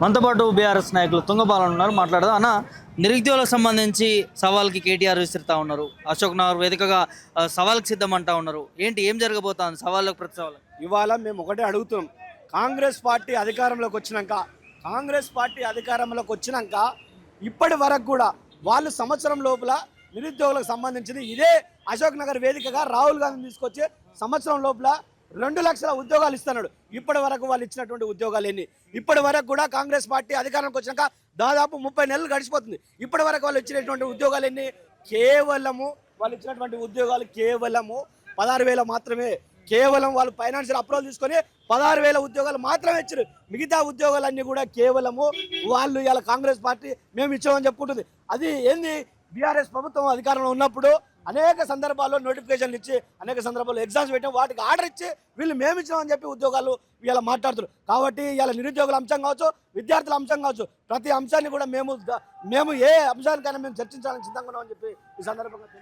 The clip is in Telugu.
మనతో పాటు బీఆర్ఎస్ నాయకులు తుంగపాలన ఉన్నారు, మాట్లాడదాం. అన్న, నిరుద్యోగులకు సంబంధించి సవాల్కి కేటీఆర్ విసిరుతా ఉన్నారు. అశోక్ నగర్ వేదికగా సవాల్కి సిద్ధమంటా ఉన్నారు. ఏంటి, ఏం జరగబోతుంది సవాళ్ళకు ప్రతి సవాళ్ళకు? ఇవాళ మేము ఒకటే అడుగుతున్నాం. కాంగ్రెస్ పార్టీ అధికారంలోకి వచ్చినాక ఇప్పటి వరకు కూడా వాళ్ళు సంవత్సరం లోపల నిరుద్యోగులకు సంబంధించింది ఇదే అశోక్ నగర్ వేదికగా రాహుల్ గాంధీ తీసుకొచ్చి సంవత్సరం లోపల 2 లక్షల ఉద్యోగాలు ఇస్తున్నాడు. ఇప్పటి వరకు వాళ్ళు ఇచ్చినటువంటి ఉద్యోగాలు ఎన్ని? ఇప్పటి వరకు కూడా కాంగ్రెస్ పార్టీ అధికారంలోకి వచ్చినాక దాదాపు 30 నెలలు గడిచిపోతుంది. ఇప్పటి వరకు వాళ్ళు ఇచ్చినటువంటి ఉద్యోగాలు ఎన్ని? వాళ్ళు ఇచ్చినటువంటి ఉద్యోగాలు కేవలము 16,000 మాత్రమే. కేవలం వాళ్ళు ఫైనాన్షియల్ అప్రూవల్ తీసుకొని 16,000 ఉద్యోగాలు మాత్రమే ఇచ్చారు. మిగతా ఉద్యోగాలన్నీ కూడా కేవలము వాళ్ళు ఇలా కాంగ్రెస్ పార్టీ మేము ఇచ్చామని చెప్పుకుంటుంది. అది ఏంది? బీఆర్ఎస్ ప్రభుత్వం అధికారంలో ఉన్నప్పుడు అనేక సందర్భాల్లో నోటిఫికేషన్లు ఇచ్చి అనేక సందర్భాల్లో ఎగ్జామ్స్ పెట్టాం, వాటికి ఆర్డర్ ఇచ్చి వీళ్ళు మేము ఇచ్చినామని చెప్పి ఉద్యోగాలు ఇలా మాట్లాడుతున్నారు. కాబట్టి ఇలా నిరుద్యోగుల అంశం కావచ్చు, విద్యార్థుల అంశం కావచ్చు, ప్రతి అంశాన్ని కూడా మేము ఏ అంశానికైనా మేము చర్చించాలని సిద్ధంగా ఉన్నామని చెప్పి ఈ సందర్భంగా